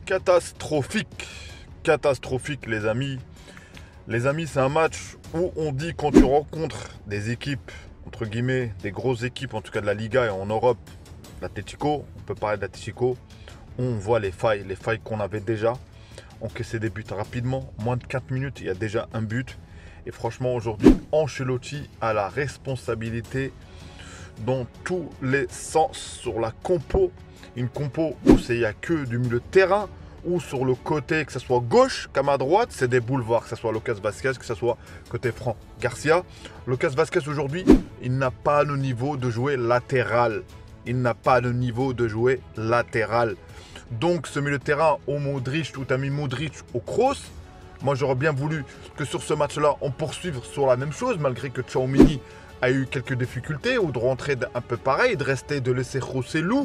Catastrophique. Catastrophique, les amis. Les amis, c'est un match où on dit quand tu rencontres des équipes, entre guillemets, des grosses équipes, en tout cas de la Liga et en Europe, l'Atlético, on peut parler d'Atlético, on voit les failles qu'on avait déjà. Encaisser des buts rapidement, moins de 4 minutes, il y a déjà un but. Et franchement, aujourd'hui, Ancelotti a la responsabilité dans tous les sens sur la compo. Une compo où il n'y a que du milieu de terrain, ou sur le côté, que ce soit gauche comme à droite, c'est des boulevards, que ce soit Lucas Vázquez, que ce soit côté Fran Garcia. Lucas Vázquez aujourd'hui, il n'a pas le niveau de jouer latéral. Il n'a pas le niveau de jouer latéral. Donc ce milieu de terrain au Modric, ou t'as mis Modric au Kroos. Moi j'aurais bien voulu que sur ce match-là, on poursuive sur la même chose, malgré que Tchouaméni a eu quelques difficultés, ou de rentrer un peu pareil, de laisser Joselu.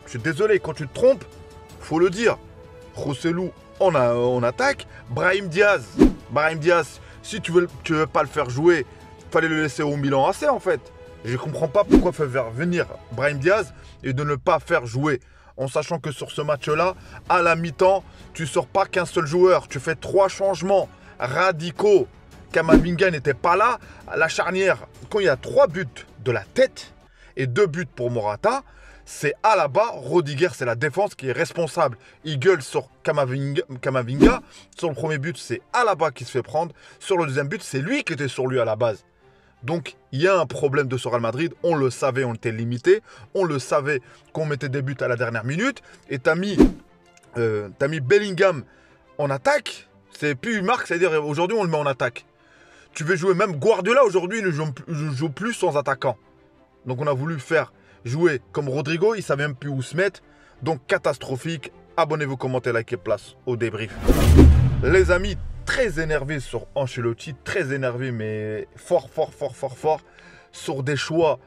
Je suis désolé, quand tu te trompes, faut le dire. Joselu en attaque. Brahim Diaz, si tu veux pas le faire jouer, il fallait le laisser au Milan AC en fait. Je ne comprends pas pourquoi faire venir Brahim Diaz et de ne pas faire jouer. En sachant que sur ce match-là, à la mi-temps, tu ne sors pas qu'un seul joueur. Tu fais 3 changements radicaux. Camavinga n'était pas là. À la charnière, quand il y a 3 buts de la tête et 2 buts pour Morata, c'est Alaba, Rudiger, c'est la défense qui est responsable. Il gueule sur Camavinga. Sur le premier but, c'est Alaba qui se fait prendre. Sur le deuxième but, c'est lui qui était sur lui à la base. Donc, il y a un problème de ce Real Madrid. On le savait, on était limité. On le savait qu'on mettait des buts à la dernière minute. Et t'as mis Bellingham en attaque. C'est plus une marque, c'est-à-dire aujourd'hui, on le met en attaque. Tu veux jouer même Guardiola aujourd'hui, il ne joue plus sans attaquant. Donc, on a voulu faire jouer comme Rodrigo. Il ne savait même plus où se mettre. Donc, catastrophique. Abonnez-vous, commentez, likez, place au débrief. Les amis, très énervé sur Ancelotti, très énervé, mais fort, sur des choix.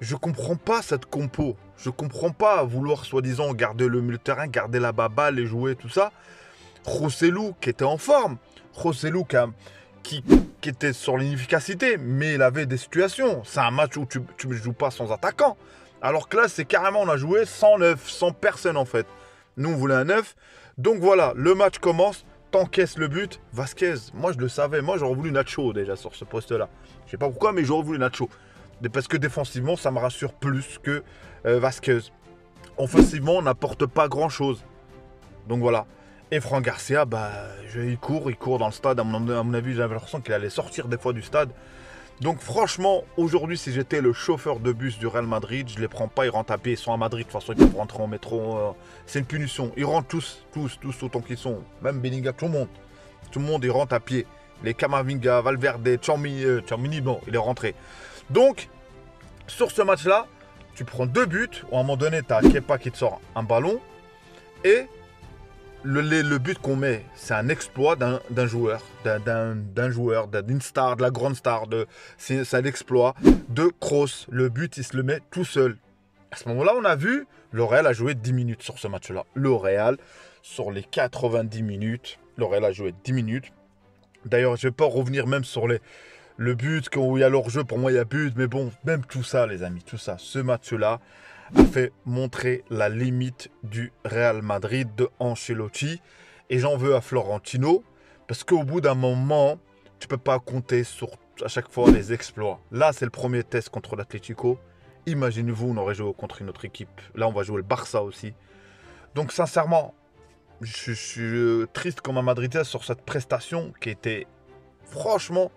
Je comprends pas cette compo. Je comprends pas vouloir soi-disant garder le milieu de terrain, garder la baballe et jouer, tout ça. Joselu qui était en forme. Joselu qui était sur l'inefficacité, mais il avait des situations. C'est un match où tu ne joues pas sans attaquant. Alors que là, c'est carrément, on a joué sans neuf, sans personne en fait. Nous, on voulait un neuf. Donc voilà, le match commence. T'encaisses le but, Vázquez, moi je le savais, moi j'aurais voulu Nacho déjà sur ce poste-là. Je sais pas pourquoi, mais j'aurais voulu Nacho. Parce que défensivement, ça me rassure plus que Vázquez. Offensivement, on n'apporte pas grand-chose. Donc voilà. Et Fran Garcia, il court dans le stade. À mon avis, j'avais l'impression qu'il allait sortir des fois du stade. Donc franchement, aujourd'hui, si j'étais le chauffeur de bus du Real Madrid, je ne les prends pas, ils rentrent à pied, ils sont à Madrid, de toute façon, ils peuvent rentrer en métro. C'est une punition. Ils rentrent tous autant qu'ils sont. Même Bellingham, tout le monde, ils rentrent à pied. Les Camavinga, Valverde, Tchouaméni, bon, il est rentré. Donc, sur ce match-là, tu prends 2 buts, où à un moment donné, tu as Kepa qui te sort un ballon, et le but qu'on met, c'est un exploit d'un joueur, d'une star, de la grande star. C'est un exploit de Kroos. Le but, il se le met tout seul. À ce moment-là, on a vu, le Real a joué 10 minutes sur ce match-là. Le Real, sur les 90 minutes, le Real a joué 10 minutes. D'ailleurs, je ne vais pas revenir même sur le but, quand il y a leur jeu, pour moi, il y a but. Mais bon, même tout ça, les amis, tout ça, ce match-là a fait montrer la limite du Real Madrid de Ancelotti. Et j'en veux à Florentino, parce qu'au bout d'un moment, tu ne peux pas compter sur à chaque fois les exploits. Là, c'est le premier test contre l'Atlético. Imaginez-vous, on aurait joué contre une autre équipe. Là, on va jouer le Barça aussi. Donc, sincèrement, je suis triste comme un Madridien sur cette prestation qui était, franchement,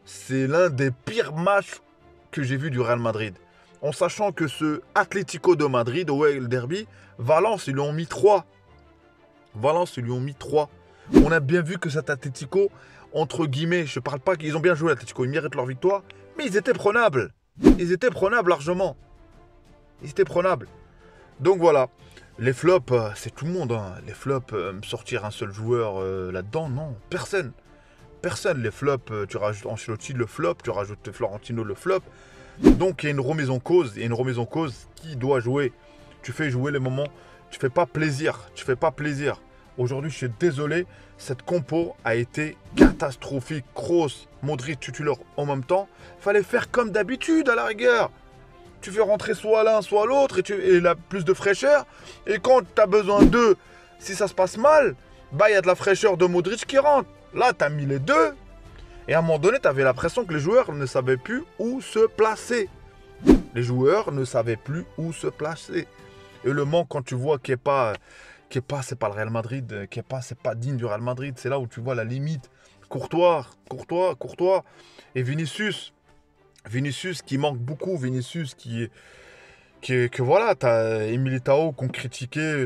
c'est l'un des pires matchs que j'ai vu du Real Madrid. En sachant que ce Atlético de Madrid, le derby, Valence, ils lui ont mis 3. On a bien vu que cet Atlético, entre guillemets, je ne parle pas qu'ils ont bien joué l'Atlético, ils méritent leur victoire, mais ils étaient prenables. Ils étaient prenables largement. Donc voilà. Les flops, c'est tout le monde. Hein. Les flops, sortir un seul joueur là-dedans, non. Personne. Les flops, tu rajoutes Ancelotti le flop, tu rajoutes Florentino le flop. Donc il y a une remise en cause. Qui doit jouer. Tu fais jouer les moments. Tu fais pas plaisir. Aujourd'hui, je suis désolé. Cette compo a été catastrophique. Kroos, Modric, titulaire en même temps. Fallait faire comme d'habitude à la rigueur. Tu fais rentrer soit l'un, soit l'autre et il a plus de fraîcheur. Et quand tu as besoin d'eux, Si ça se passe mal, bah il y a de la fraîcheur de Modric qui rentre. Là, tu as mis les deux. Et à un moment donné, tu avais l'impression que les joueurs ne savaient plus où se placer. Les joueurs ne savaient plus où se placer. Et le manque, quand tu vois c'est pas le Real Madrid, c'est pas digne du Real Madrid, c'est là où tu vois la limite. Courtois. Et Vinicius qui manque beaucoup. Vinicius que voilà, t'as Militao qu'on critiquait,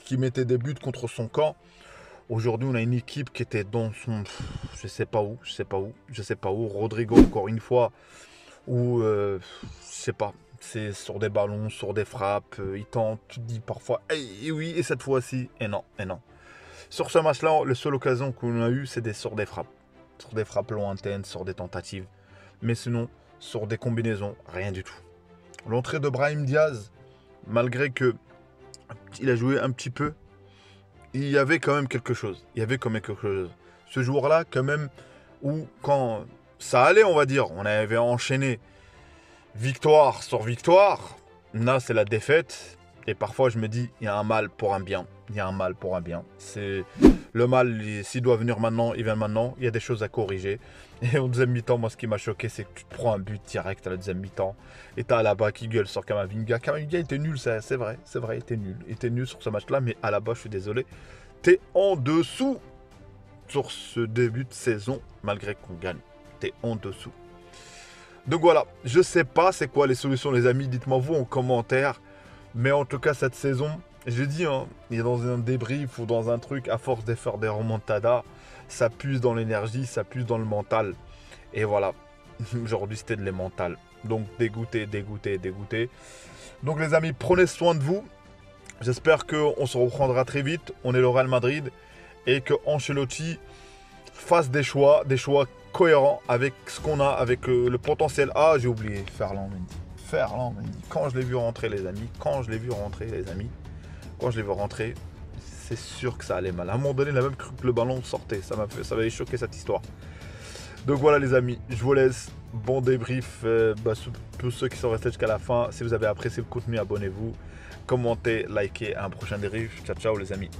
qui mettait des buts contre son camp. Aujourd'hui, on a une équipe qui était dans son... Je sais pas où. Rodrigo, encore une fois, où... je sais pas. C'est sur des ballons, sur des frappes. Il tente, tu te dis parfois, et oui, et cette fois-ci, et non. Sur ce match-là, la seule occasion qu'on a eue, c'est sur des frappes. Sur des frappes lointaines, sur des tentatives. Mais sinon, sur des combinaisons, rien du tout. L'entrée de Brahim Diaz, malgré que il a joué un petit peu, il y avait quand même quelque chose. Ce joueur-là, quand même, où quand ça allait, on va dire, on avait enchaîné victoire sur victoire. Là, c'est la défaite. Et parfois, je me dis, il y a un mal pour un bien. C'est le mal, s'il doit venir maintenant, il vient maintenant. Il y a des choses à corriger. Et au deuxième mi-temps, moi, ce qui m'a choqué, c'est que tu te prends un but direct à la deuxième mi-temps. Et t'as Alaba qui gueule sur Camavinga. Camavinga était nul, c'est vrai, il était nul. Il était nul sur ce match-là, mais Alaba, je suis désolé, t'es en dessous sur ce début de saison, malgré qu'on gagne. T'es en dessous. Donc voilà, je sais pas c'est quoi les solutions, les amis. Dites-moi vous en commentaire. Mais en tout cas, cette saison, j'ai dit, hein, il est dans un débrief ou dans un truc, à force de faire des remontadas, ça puise dans l'énergie, ça puise dans le mental. Et voilà, aujourd'hui c'était de les mentales. Donc dégoûté. Donc les amis, prenez soin de vous. J'espère qu'on se reprendra très vite. On est le Real Madrid. Et que Ancelotti fasse des choix cohérents avec ce qu'on a, avec le potentiel. Ah, j'ai oublié, Ferland Mendy. Quand je l'ai vu rentrer, c'est sûr que ça allait mal. À un moment donné, il a même cru que le ballon sortait. Ça m'avait choqué cette histoire. Donc voilà les amis, je vous laisse. Bon débrief pour ceux qui sont restés jusqu'à la fin. Si vous avez apprécié le contenu, abonnez-vous, commentez, likez. À un prochain débrief. Ciao les amis.